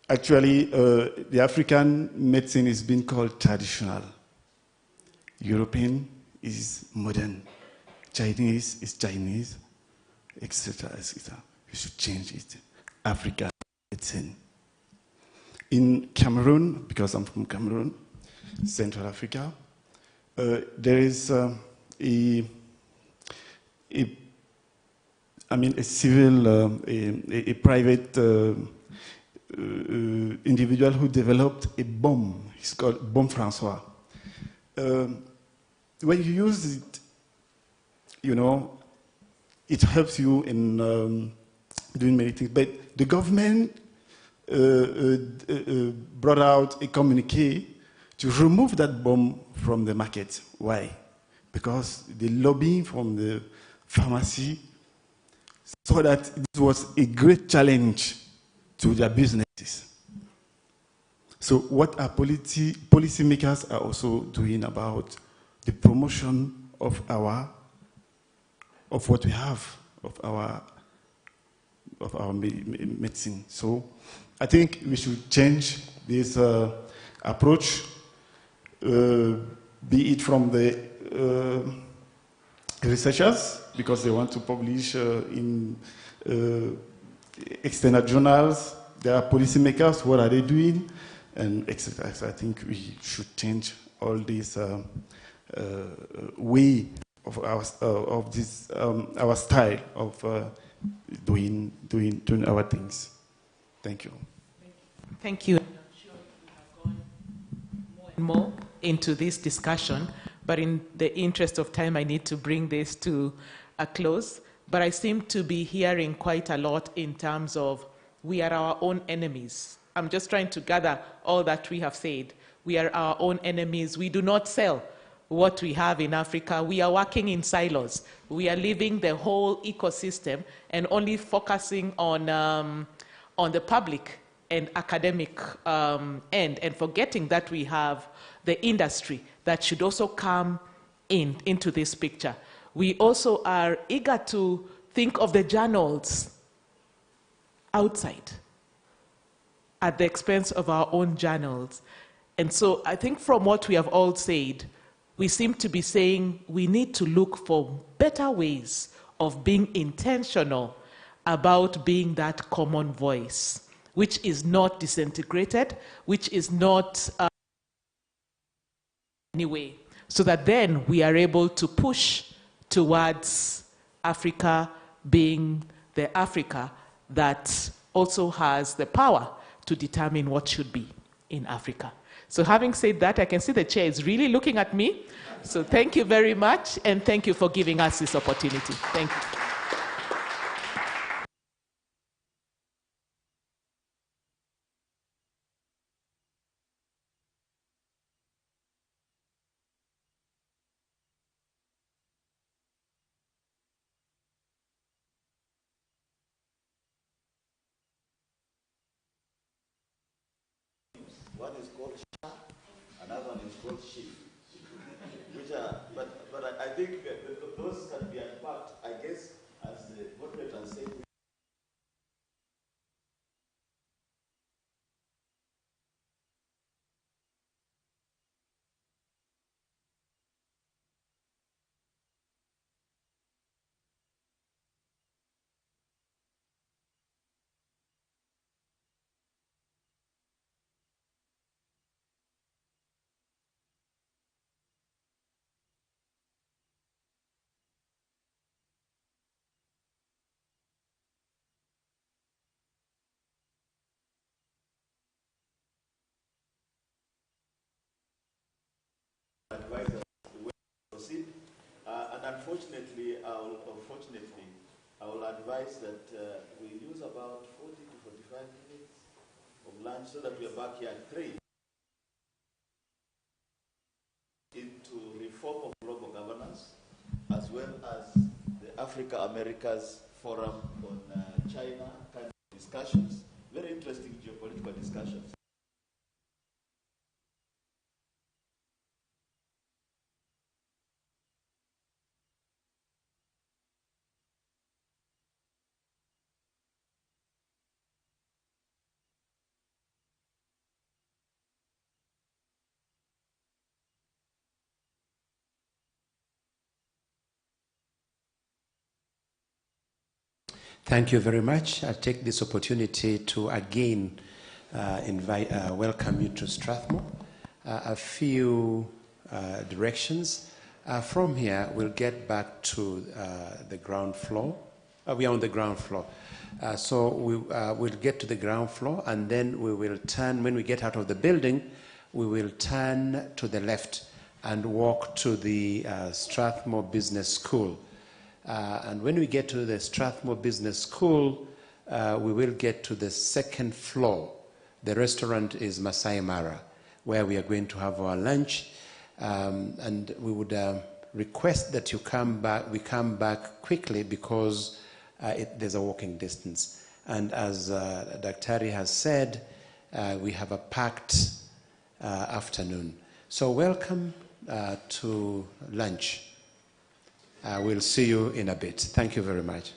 Actually, the African medicine is being called traditional. European is modern. Chinese is Chinese, etc., etc. We should change it. African medicine. in Cameroon, because I'm from Cameroon, Central Africa, there is a civil, a private individual who developed a bomb. It's called Bomb Francois. When you use it, you know, it helps you in doing many things. But the government brought out a communique to remove that bomb from the market. Why? Because the lobbying from the pharmacy saw that this was a great challenge to their businesses. So what our policymakers are also doing about the promotion of what we have, of our medicine. So I think we should change this approach, be it from the researchers, because they want to publish in external journals. There are policymakers, what are they doing, and etc. So I think we should change all this way of our our style of doing our things. Thank you. Thank you. I'm sure we have gone more and more into this discussion, but in the interest of time, I need to bring this to a close. But I seem to be hearing quite a lot in terms of we are our own enemies. I'm just trying to gather all that we have said. We are our own enemies. We do not sell what we have in Africa. We are working in silos. We are leaving the whole ecosystem and only focusing on the public and academic end, and forgetting that we have the industry that should also come into this picture. We also are eager to think of the journals outside at the expense of our own journals. And so I think from what we have all said, we seem to be saying we need to look for better ways of being intentional about being that common voice, which is not disintegrated, which is not anyway, so that then we are able to push towards Africa being the Africa that also has the power to determine what should be in Africa. So having said that, I can see the chair is really looking at me. So thank you very much, and thank you for giving us this opportunity. Thank you. One is called Shah, another one is called Sheep. Which are, but I think those can be unpacked, I guess, as the moderator said. Advise us the way to proceed. And unfortunately, I will advise that we use about 40 to 45 minutes of lunch so that we are back here at 3 into reform of global governance, as well as the Africa Americas Forum on China kind of discussions, very interesting geopolitical discussions. Thank you very much. I take this opportunity to again welcome you to Strathmore. A few directions. From here, we'll get back to the ground floor. We are on the ground floor. So we'll get to the ground floor, and then we will turn, when we get out of the building, we will turn to the left and walk to the Strathmore Business School. And when we get to the Strathmore Business School, we will get to the second floor. The restaurant is Masai Mara, where we are going to have our lunch. And we would request that we come back quickly, because there's a walking distance. And as Dr. has said, we have a packed afternoon. So welcome to lunch. We'll see you in a bit. Thank you very much.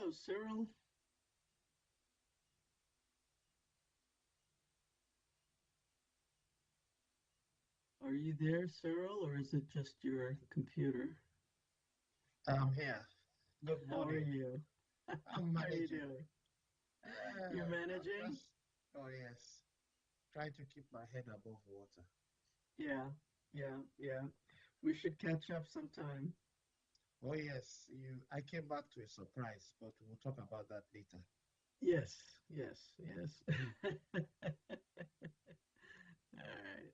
Hello, Cyril. Are you there, Cyril, or is it just your computer? I'm here. Good How are morning. you? I'm How are you managing. doing? You're I'm managing? just, oh yes, trying to keep my head above water. Yeah, yeah. We should catch up sometime. Oh yes, I came back to a surprise, but we'll talk about that later. Yes. All right.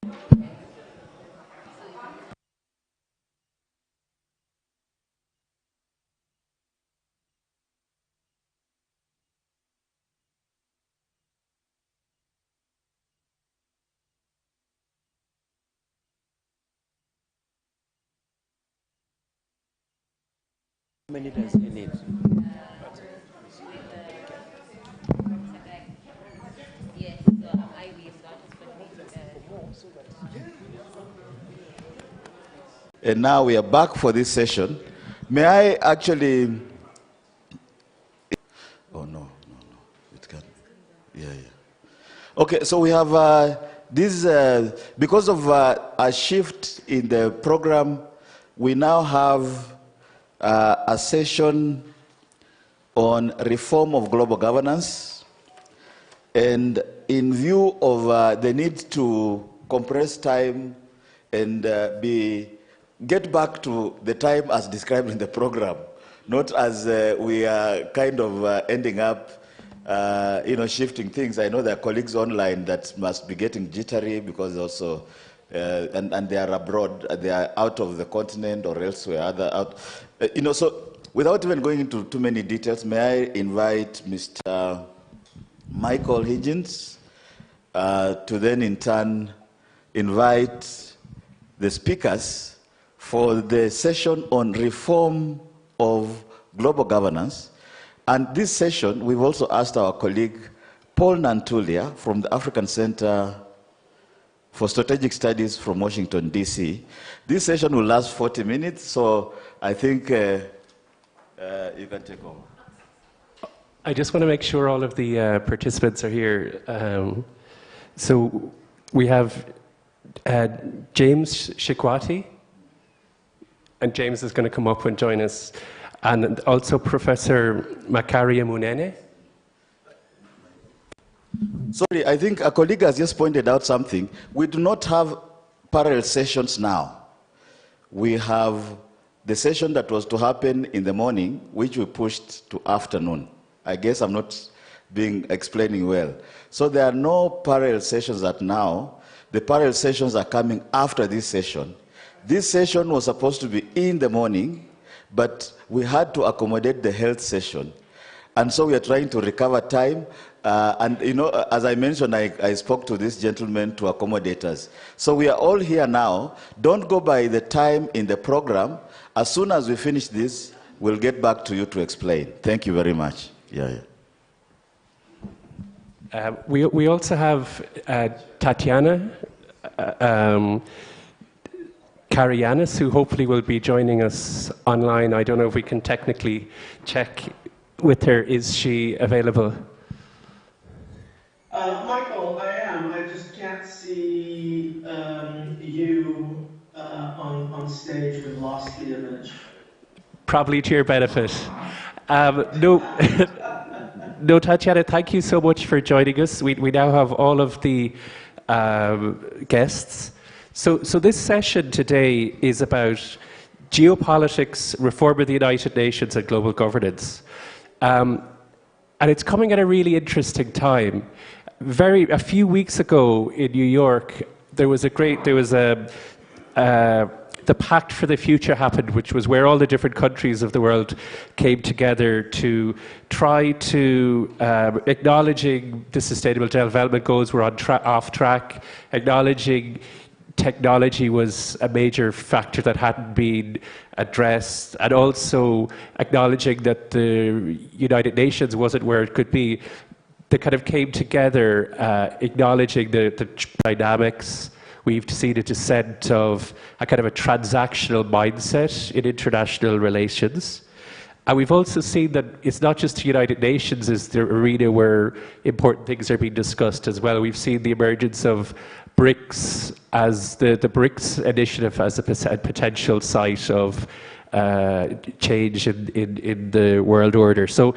How many does he need? And now we are back for this session. May I actually... Oh, no. It can't. Yeah. Okay, so we have this, because of a shift in the program, we now have a session on reform of global governance. And in view of the need to compress time and get back to the time as described in the program, not as we are kind of ending up shifting things. I know there are colleagues online that must be getting jittery because also, and they are abroad, they are out of the continent or elsewhere. So without even going into too many details, may I invite Mr. Michael Higgins to then in turn invite the speakers for the session on reform of global governance. And this session, we've also asked our colleague Paul Nantulia from the African Center for Strategic Studies from Washington, D.C. This session will last 40 minutes, so I think you can take over. I just want to make sure all of the participants are here. So we have James Shikwati, and James is going to come up and join us, and also Professor Makaria Munene. Sorry, I think a colleague has just pointed out something. We do not have parallel sessions now. We have the session that was to happen in the morning, which we pushed to afternoon. I guess I'm not explaining well. So there are no parallel sessions at now. The parallel sessions are coming after this session. This session was supposed to be in the morning, but we had to accommodate the health session. And so we are trying to recover time. And as I mentioned, I spoke to this gentleman to accommodate us. So we are all here now. Don't go by the time in the program. As soon as we finish this, we'll get back to you to explain. Thank you very much. We also have Tatiana Karianis, who hopefully will be joining us online. I don't know if we can technically check with her. Is she available? Michael, I am. I just can't see you on stage. We've lost the image. Probably to your benefit. No, Tatiana, thank you so much for joining us. We now have all of the guests. So this session today is about geopolitics, reform of the United Nations, and global governance. And it's coming at a really interesting time. A few weeks ago in New York, the Pact for the Future happened, which was where all the different countries of the world came together to try to, acknowledging the Sustainable Development Goals were off track, acknowledging technology was a major factor that hadn't been addressed, and also acknowledging that the United Nations wasn't where it could be. They kind of came together, acknowledging the dynamics. We've seen a descent of a kind of a transactional mindset in international relations. And we've also seen that it's not just the United Nations is the arena where important things are being discussed as well. We've seen the emergence of BRICS as the BRICS initiative as a potential site of change in the world order. So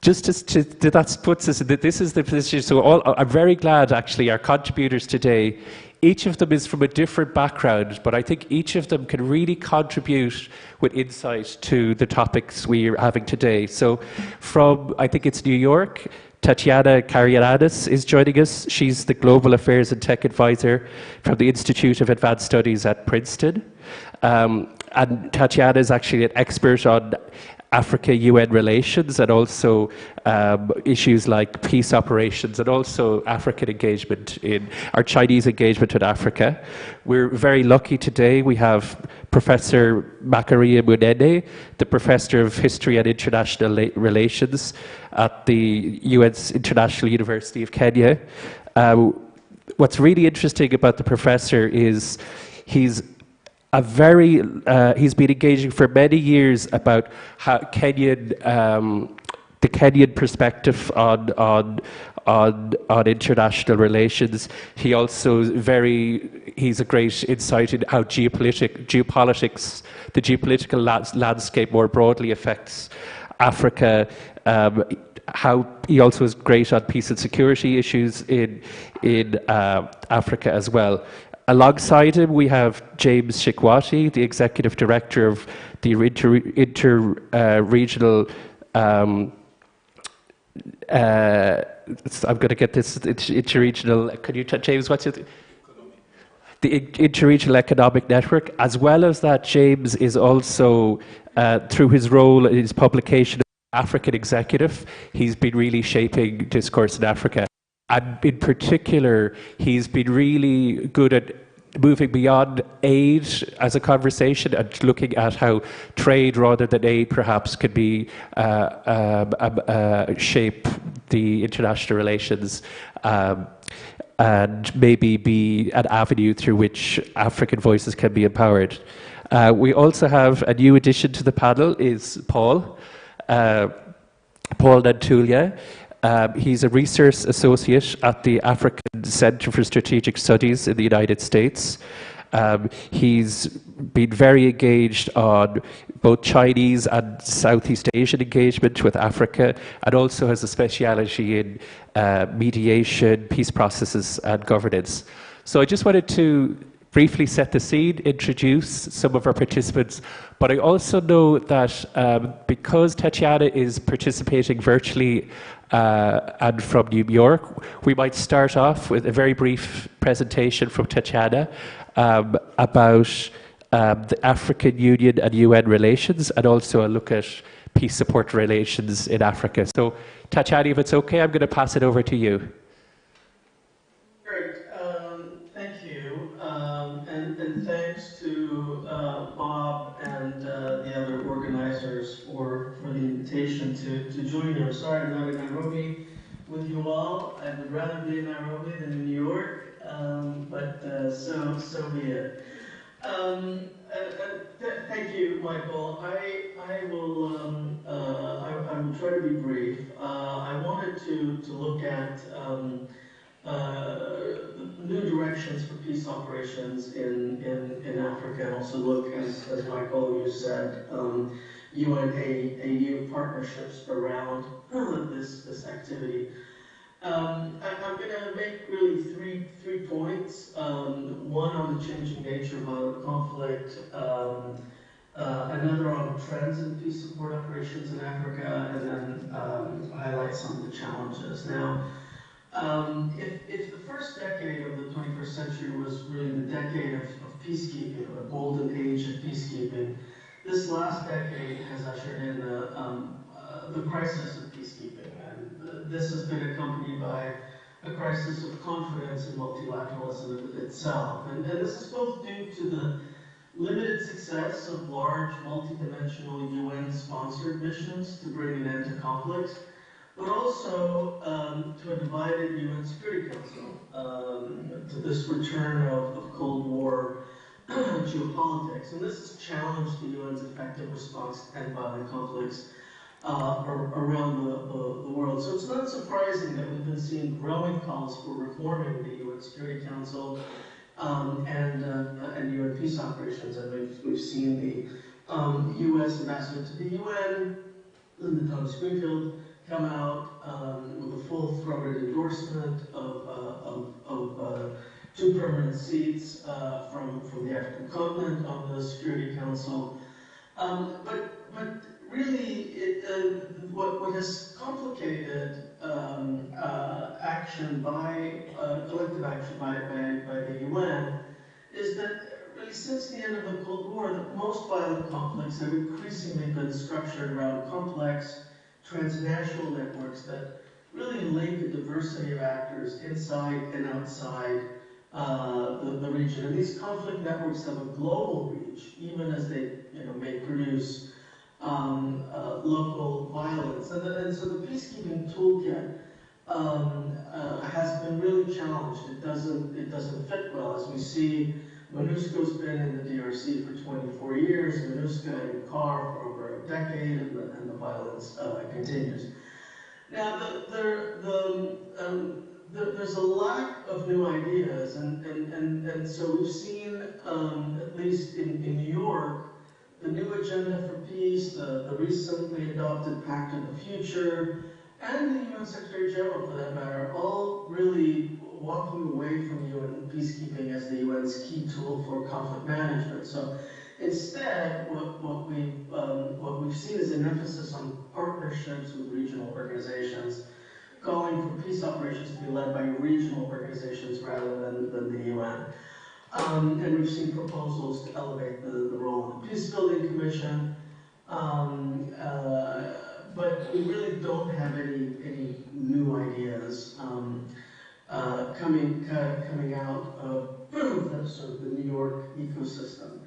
that puts us, this is the position. So I'm very glad, actually, our contributors today, each of them is from a different background, but I think each of them can really contribute with insight to the topics we are having today. So from, I think it's New York, Tatiana Karianadis is joining us. She's the Global Affairs and Tech Advisor from the Institute of Advanced Studies at Princeton. And Tatiana is actually an expert on Africa-UN relations and also issues like peace operations and also African engagement in our Chinese engagement in Africa. We're very lucky today. We have Professor Macharia Munene, the Professor of History and International Relations at the UN's International University of Kenya. What's really interesting about the professor is he's been engaging for many years about how the Kenyan perspective on international relations. He also he's a great insight in how the geopolitical landscape more broadly affects Africa. How he also is great on peace and security issues in Africa as well. Alongside him, we have James Shikwati, the Executive Director of the Inter-Regional, I'm going to get this, Inter-Regional, can you, James, what's it? The Inter-Regional Economic Network. As well as that, James is also, through his role in his publication, African Executive, he's been really shaping discourse in Africa. And in particular, he's been really good at moving beyond aid as a conversation and looking at how trade rather than aid perhaps could be shape the international relations and maybe be an avenue through which African voices can be empowered. We also have a new addition to the panel is Paul Nantulia. He's a research associate at the African Center for Strategic Studies in the United States. He's been very engaged on both Chinese and Southeast Asian engagement with Africa, and also has a speciality in mediation, peace processes, and governance. So I just wanted to briefly set the scene, introduce some of our participants, but I also know that because Tatiana is participating virtually and from New York, we might start off with a very brief presentation from Tatiana about the African Union and UN relations, and also a look at peace support relations in Africa. So Tatiana, if it's okay, I'm going to pass it over to you. Great, thank you, and thanks to Bob and the other organizers for the invitation to join you. I'm sorry I'm not in Nairobi with you all. I would rather be in Nairobi than in New York, but so be it. Thank you, Michael. I will try to be brief. I wanted to look at new directions for peace operations in Africa, and also look, as Michael, you said, UN-AU partnerships around this activity. I'm going to make really three points. One on the changing nature of violent conflict, another on trends in peace support operations in Africa, and then highlight some of the challenges. Now, if the first decade of the 21st century was really the decade of peacekeeping, or a golden age of peacekeeping, this last decade has ushered in the crisis of peacekeeping. And this has been accompanied by a crisis of confidence in multilateralism itself. And this is both due to the limited success of large multidimensional UN-sponsored missions to bring an end to conflicts, but also to a divided UN Security Council, to this return of Cold War geopolitics. And this has challenged the UN's effective response to end violent conflicts around the world. So it's not surprising that we've been seeing growing calls for reforming the UN Security Council and UN peace operations. And we've seen the U.S. ambassador to the UN, Linda Thomas-Greenfield, come out with a full-throated endorsement of 2 permanent seats from the African continent on the Security Council. But really, what has complicated action by collective action by the UN is that really since the end of the Cold War, that most violent conflicts have increasingly been structured around complex transnational networks that really link a diversity of actors inside and outside the region. And these conflict networks have a global reach, even as they may produce local violence. And so the peacekeeping toolkit has been really challenged. It doesn't fit well. As we see, MONUSCO's been in the DRC for 24 years, MONUSCO in CAR for over a decade, and the violence continues. Now, there's a lack of new ideas, and so we've seen, at least in New York, the new agenda for peace, the recently adopted Pact of the Future, and the UN Secretary General, for that matter, all really walking away from UN peacekeeping as the UN's key tool for conflict management. So instead, what we've seen is an emphasis on partnerships with regional organizations, calling for peace operations to be led by regional organizations rather than the UN. And we've seen proposals to elevate the role of the Peacebuilding Commission, but we really don't have any new ideas coming out of the sort of the New York ecosystem.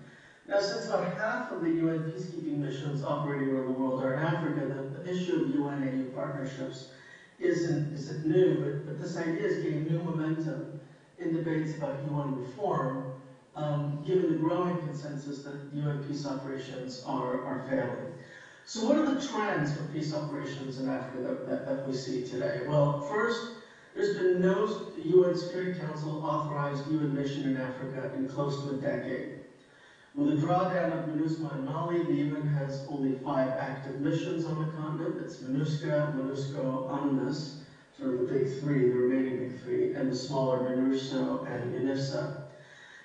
Now, since about half of the UN peacekeeping missions operating around the world are in Africa, the issue of UN-AU partnerships isn't new, but this idea is getting new momentum in debates about UN reform, given the growing consensus that UN peace operations are failing. So what are the trends for peace operations in Africa that we see today? Well, first, there's been no UN Security Council authorized UN mission in Africa in close to a decade. With the drawdown of MINUSMA in Mali, the UN has only 5 active missions on the continent. It's MINUSCA, MONUSCO, UNMISS, sort of the big 3, the remaining big 3, and the smaller MINURSO and UNIFSA.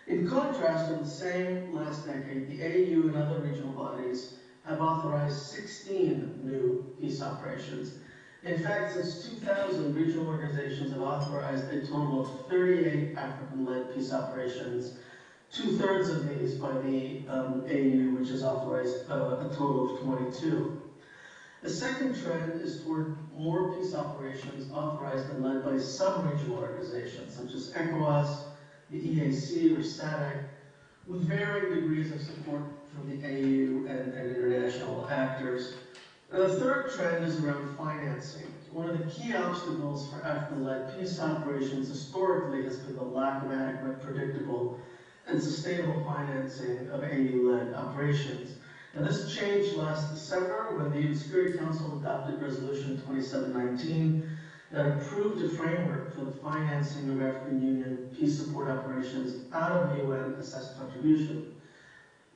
In contrast, in the same last decade, the AU and other regional bodies have authorized 16 new peace operations. In fact, since 2000, regional organizations have authorized a total of 38 African-led peace operations, 2/3 of these by the AU, which has authorized a total of 22. The second trend is toward more peace operations authorized and led by sub-regional organizations, such as ECOWAS, the EAC, or SADC, with varying degrees of support from the AU and international actors. And the third trend is around financing. One of the key obstacles for African-led peace operations historically has been the lack of adequate, predictable, and sustainable financing of AU-led operations. And this changed last December when the UN Security Council adopted Resolution 2719 that approved a framework for the financing of African Union peace support operations out of UN assessed contribution.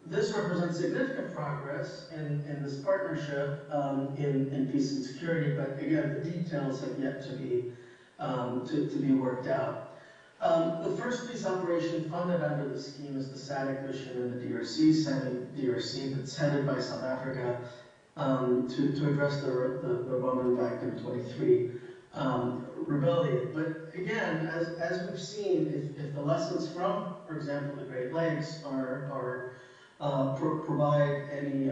This represents significant progress in this partnership in peace and security, but again, the details have yet to be worked out. The first peace operation funded under the scheme is the SADC mission in the DRC that's headed by South Africa to address the Rwandan-backed M23 rebellion. But again, as we've seen, if the lessons from, for example, the Great Lakes provide any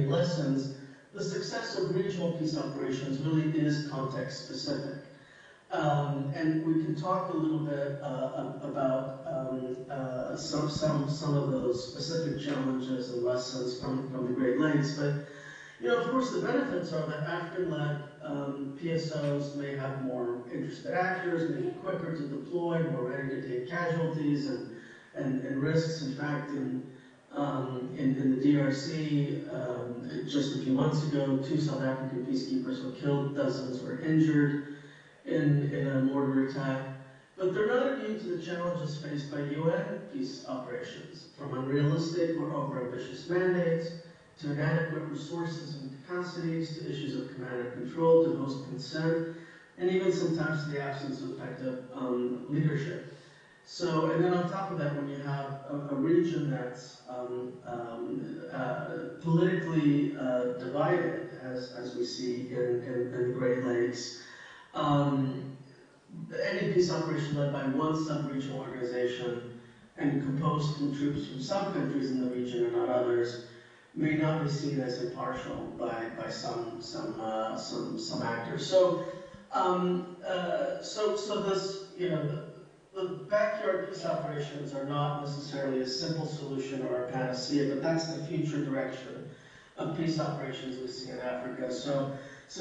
lessons, the success of regional peace operations really is context specific. And we can talk a little bit about some of those specific challenges and lessons from the Great Lakes. But of course, the benefits are that African-led PSOs may have more interested actors, may be quicker to deploy, more ready to take casualties and risks. In fact, in the DRC, just a few months ago, 2 South African peacekeepers were killed, dozens were injured in a mortar attack. But they're not immune to the challenges faced by UN peace operations, from unrealistic or over-ambitious mandates, to inadequate resources and capacities, to issues of command and control, to host consent, and even sometimes to the absence of effective leadership. So, and then on top of that, when you have a region that's politically divided, as we see in the Great Lakes. Any peace operation led by one sub-regional organization and composed from troops from some countries in the region and not others may not be seen as impartial by some actors. So this, the backyard peace operations are not necessarily a simple solution or a panacea, but that's the future direction of peace operations we see in Africa. So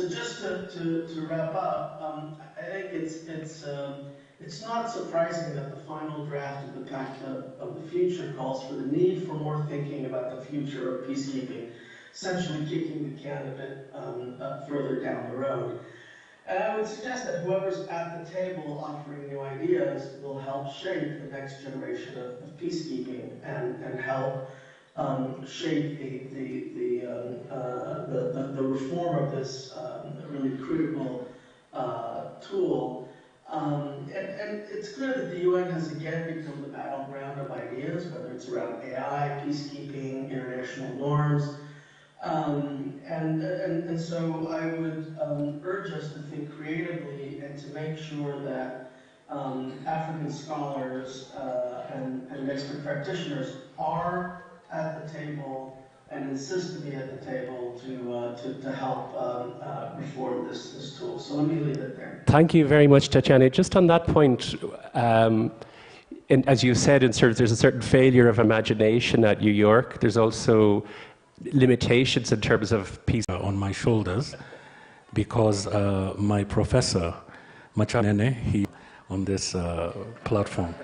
just to wrap up, I think it's not surprising that the final draft of the Pact of the Future calls for the need for more thinking about the future of peacekeeping, essentially kicking the can a bit further down the road. And I would suggest that whoever's at the table offering new ideas will help shape the next generation of peacekeeping and help shape the reform of this really critical tool. And it's clear that the UN has again become the battleground of ideas, whether it's around AI, peacekeeping, international norms. And so I would urge us to think creatively and to make sure that African scholars and expert practitioners are at the table and insist to be at the table to help reform this tool. So let me leave it there. Thank you very much, Tatiana. Just on that point, as you said, there's a certain failure of imagination at New York. There's also limitations in terms of peace. On my shoulders, because my professor, Machanene, he on this platform.